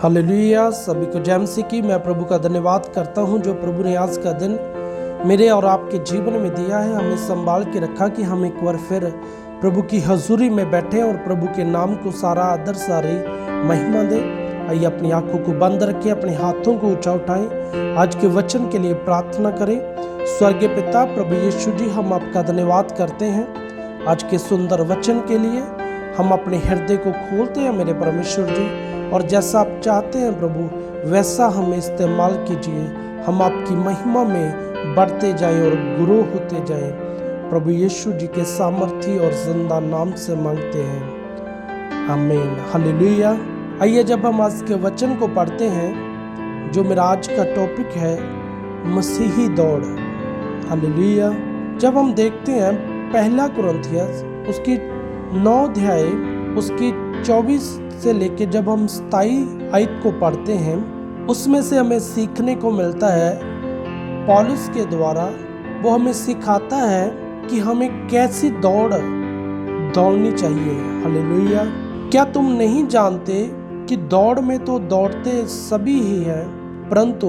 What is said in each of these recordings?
Hallelujah. सभी को जय मसीह की। मैं प्रभु का धन्यवाद करता हूं जो प्रभु ने आज का दिन मेरे और आपके जीवन में दिया है, हमें संभाल के रखा कि हम एक बार फिर प्रभु की हजूरी में बैठे और प्रभु के नाम को सारा आदर सारी महिमा दे। आइए अपनी आंखों को बंद रखें, अपने हाथों को ऊंचा उठाएं, आज के वचन के लिए प्रार्थना करें। स्वर्गीय पिता प्रभु यीशु जी, हम आपका धन्यवाद करते हैं आज के सुंदर वचन के लिए। हम अपने हृदय को खोलते हैं मेरे परमेश्वर जी, और जैसा आप चाहते हैं प्रभु वैसा हमें इस्तेमाल कीजिए। हम आपकी महिमा में बढ़ते जाएं और ग्रो होते जाएं। प्रभु यीशु जी के सामर्थी और जिंदा नाम से मांगते हैं, आमीन। हालेलुया। आइए जब हम आज के वचन को पढ़ते हैं, जो मेरा आज का टॉपिक है मसीही दौड़। हालेलुया। जब हम देखते हैं पहला कुरिन्थियस उसकी 9 अध्याय उसकी 24 से लेके जब हम 27 आयत को पढ़ते हैं, उसमें से हमें सीखने को मिलता है पौलुस के द्वारा। वो हमें सिखाता है कि हमें कैसी दौड़नी चाहिए। हालेलुया। क्या तुम नहीं जानते कि दौड़ में तो दौड़ते सभी ही हैं, परंतु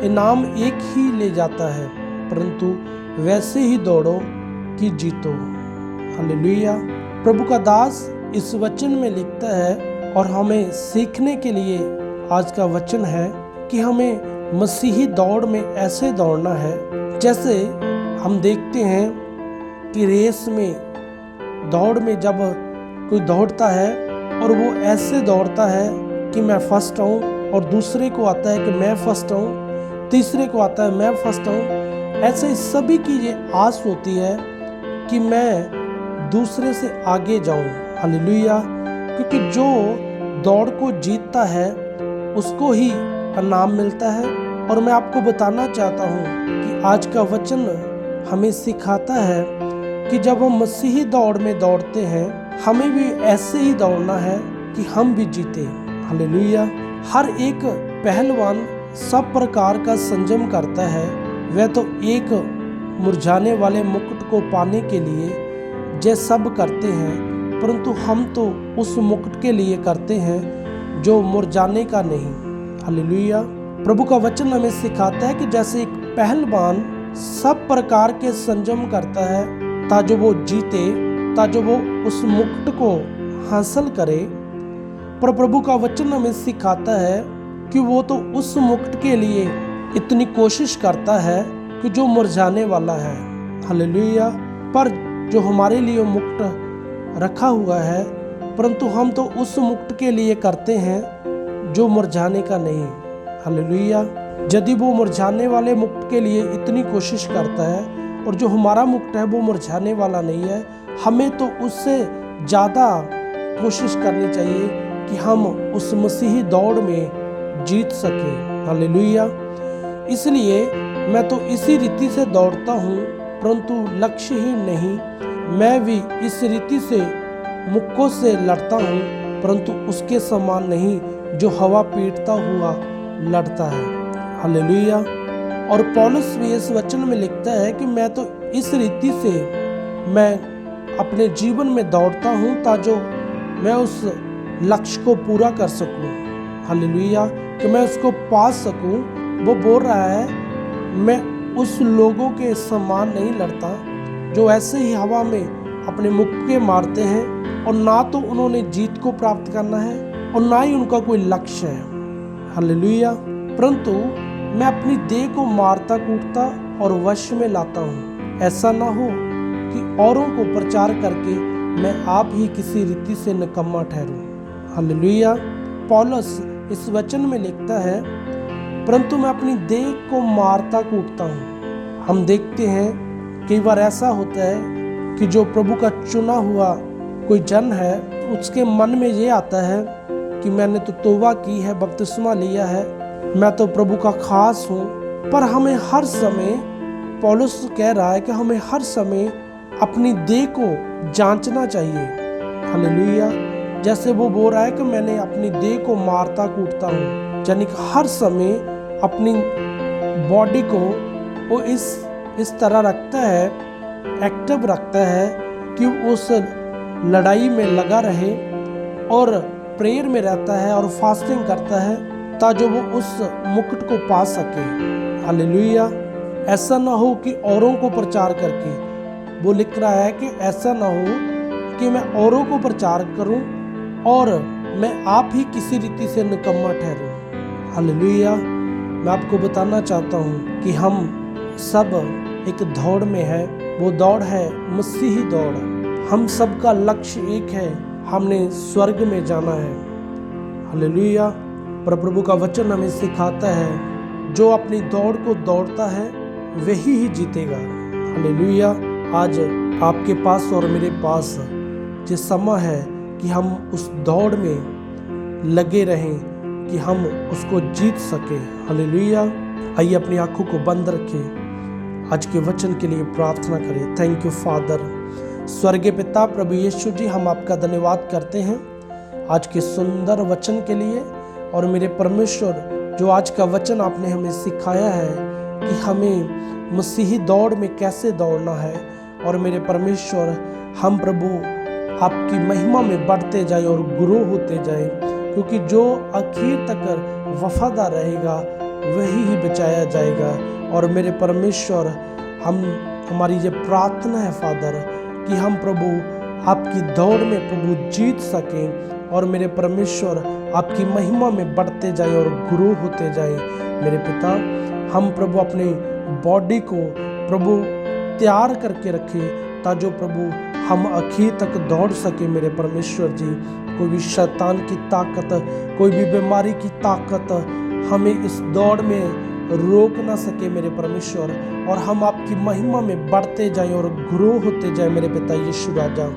इनाम एक ही ले जाता है, परंतु वैसे ही दौड़ो कि जीतो। हालेलुया। प्रभु का दास इस वचन में लिखता है और हमें सीखने के लिए आज का वचन है कि हमें मसीही दौड़ में ऐसे दौड़ना है जैसे हम देखते हैं कि रेस में दौड़ में जब कोई दौड़ता है और वो ऐसे दौड़ता है कि मैं फर्स्ट आऊँ, और दूसरे को आता है कि मैं फर्स्ट आऊँ, तीसरे को आता है मैं फर्स्ट आऊँ। ऐसे सभी की ये आस होती है कि मैं दूसरे से आगे जाऊँ। हालेलुया। क्योंकि जो दौड़ को जीतता है उसको ही इनाम मिलता है। और मैं आपको बताना चाहता हूँ कि आज का वचन हमें सिखाता है कि जब हम मसीही दौड़ में दौड़ते हैं, हमें भी ऐसे ही दौड़ना है कि हम भी जीते। हालेलुया। हर एक पहलवान सब प्रकार का संयम करता है। वह तो एक मुरझाने वाले मुकुट को पाने के लिए जे सब करते हैं, परंतु हम तो उस मुकुट के लिए करते हैं जो मुरझाने का नहीं। हालेलुया। प्रभु का वचन हमें सिखाता है कि जैसे एक पहलवान सब प्रकार के संयम करता है ताकि वो जीते, ताकि वो उस मुकुट को हासिल करे, पर प्रभु का वचन हमें सिखाता है कि वो तो उस मुकुट के लिए इतनी कोशिश करता है कि जो मुरझाने वाला है। हालेलुया। पर जो हमारे लिए मुकुट रखा हुआ है, परंतु हम तो उस मुकुट के लिए करते हैं जो मुरझाने का नहीं। हालेलुया। यदि वो मुरझाने वाले मुकुट के लिए इतनी कोशिश करता है और जो हमारा मुकुट है वो मुरझाने वाला नहीं है, हमें तो उससे ज़्यादा कोशिश करनी चाहिए कि हम उस मसीही दौड़ में जीत सकें। हालेलुया। इसलिए मैं तो इसी रीति से दौड़ता हूँ, परंतु लक्ष्यहीन नहीं। मैं भी इस रीति से मुक्कों से लड़ता हूँ, परंतु उसके समान नहीं जो हवा पीटता हुआ लड़ता है। हालेलुया। और पौलुस भी इस वचन में लिखता है कि मैं तो इस रीति से मैं अपने जीवन में दौड़ता हूँ ताकि मैं उस लक्ष्य को पूरा कर सकूँ। हालेलुया। कि मैं उसको पा सकूँ। वो बोल रहा है मैं उस लोगों के समान नहीं लड़ता जो ऐसे ही हवा में अपने मुक्के मारते हैं, और ना तो उन्होंने जीत को प्राप्त करना है और ना ही उनका कोई लक्ष्य है। हालेलुया। परंतु मैं अपनी देह को मारता कूटता और वश में लाता हूँ, ऐसा ना हो कि औरों को प्रचार करके मैं आप ही किसी रीति से निकम्मा ठहरूं। हालेलुया। पौलुस इस वचन में लिखता है परंतु मैं अपनी देह को मारता कूटता हूँ। हम देखते हैं कई बार ऐसा होता है कि जो प्रभु का चुना हुआ कोई जन है, उसके मन में ये आता है कि मैंने तो तौबा की है, बपतिस्मा लिया है, मैं तो प्रभु का खास हूँ। पर हमें हर समय, पौलुस कह रहा है कि हमें हर समय अपनी देह को जांचना चाहिए। हालेलुया। जैसे वो बोल रहा है कि मैंने अपनी देह को मारता कूटता हूँ, यानी कि हर समय अपनी बॉडी को वो इस तरह रखता है, एक्टिव रखता है कि उस लड़ाई में लगा रहे और प्रेयर में रहता है और फास्टिंग करता है ताकि वो उस मुकुट को पा सके। हालेलुया। ऐसा ना हो कि औरों को प्रचार करके, वो लिख रहा है कि ऐसा ना हो कि मैं औरों को प्रचार करूं और मैं आप ही किसी रीति से निकम्मा ठहरूं। हालेलुया। मैं आपको बताना चाहता हूं कि हम सब एक दौड़ में है, वो दौड़ है मसीही दौड़। हम सबका लक्ष्य एक है, हमने स्वर्ग में जाना है। हालेलुया। पर प्रभु का वचन हमें सिखाता है जो अपनी दौड़ को दौड़ता है वही ही जीतेगा। हालेलुया। आज आपके पास और मेरे पास ये समय है कि हम उस दौड़ में लगे रहें कि हम उसको जीत सके। हालेलुया। आइए अपनी आंखों को बंद रखें, आज के वचन के लिए प्रार्थना करें। Thank you father. स्वर्गीय पिता प्रभु यीशु जी, हम आपका धन्यवाद करते हैं आज के सुंदर वचन के लिए। और मेरे परमेश्वर, जो आज का वचन आपने हमें सिखाया है कि हमें मसीही दौड़ में कैसे दौड़ना है, और मेरे परमेश्वर हम प्रभु आपकी महिमा में बढ़ते जाए और ग्रो होते जाए, क्योंकि जो आखिर तक वफादार रहेगा वही ही बचाया जाएगा। और मेरे परमेश्वर, हमारी ये प्रार्थना है फादर कि हम प्रभु आपकी दौड़ में प्रभु जीत सकें, और मेरे परमेश्वर आपकी महिमा में बढ़ते जाए और ग्रो होते जाए। मेरे पिता, हम प्रभु अपने बॉडी को प्रभु तैयार करके रखें ताकि प्रभु हम आखिर तक दौड़ सके। मेरे परमेश्वर जी, कोई भी शैतान की ताकत, कोई भी बीमारी की ताकत हमें इस दौड़ में रोक ना सके मेरे परमेश्वर, और हम आपकी महिमा में बढ़ते जाएं और ग्रो होते जाएं। मेरे पिता यीशु राजा,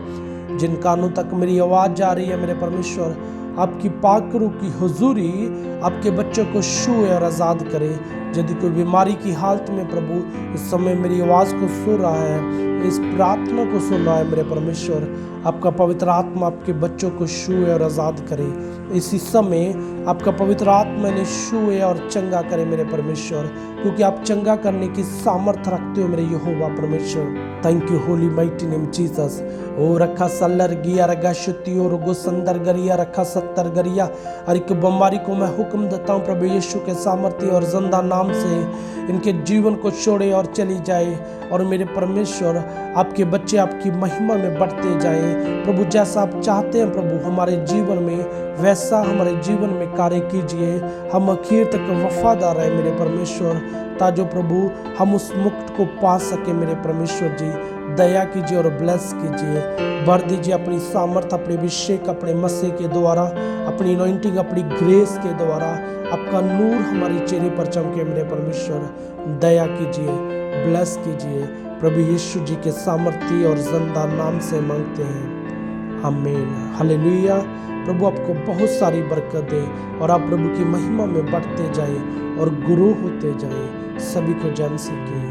जिन कानों तक मेरी आवाज़ जा रही है मेरे परमेश्वर, आपकी पाकरू की हुजूरी आपके बच्चों को छुए और आज़ाद करे। यदि कोई बीमारी की हालत में प्रभु इस समय मेरी आवाज़ को सुन रहा है, इस प्रार्थना को सुन रहा है, मेरे परमेश्वर आपका पवित्र आत्मा आपके बच्चों को छुए और आज़ाद करे। इसी समय आपका पवित्र आत्मा ने छुए और चंगा करे मेरे परमेश्वर, क्योंकि आप चंगा करने की सामर्थ्य रखते हो मेरे यहोवा परमेश्वर। Thank you holy mighty name Jesus. ओ रखा सल्लर गिया रगा शुद्धि और गो संदर गरिया रखा सत्तर गरिया। और एक बीमारी को मैं हुक्म देता हूँ प्रभु यीशु के सामर्थ्य और जिंदा नाम से इनके जीवन को छोड़े और चली जाए। और मेरे परमेश्वर, आपके बच्चे आपकी महिमा में बढ़ते जाएं प्रभु। जैसा आप चाहते हैं प्रभु हमारे जीवन में, वैसा हमारे जीवन में कार्य कीजिए। हम आखिर तक वफादार रहे मेरे परमेश्वर, ताकि प्रभु हम उस मुक्त को पा सके। मेरे परमेश्वर जी, दया कीजिए और ब्लेस कीजिए, भर दीजिए अपनी सामर्थ, अपने अभिषेक, अपने मसीह के द्वारा, अपनी अनॉइंटिंग, अपनी ग्रेस के द्वारा। आपका नूर हमारी चेहरे पर चमके मेरे परमेश्वर। दया कीजिए, ब्लेस कीजिए प्रभु यीशु जी के सामर्थ्य और जिंदा नाम से मांगते हैं, आमीन। हालेलुया। प्रभु आपको बहुत सारी बरकत दे और आप प्रभु की महिमा में बढ़ते जाए और गुरु होते जाए। सभी को जय मसीह की।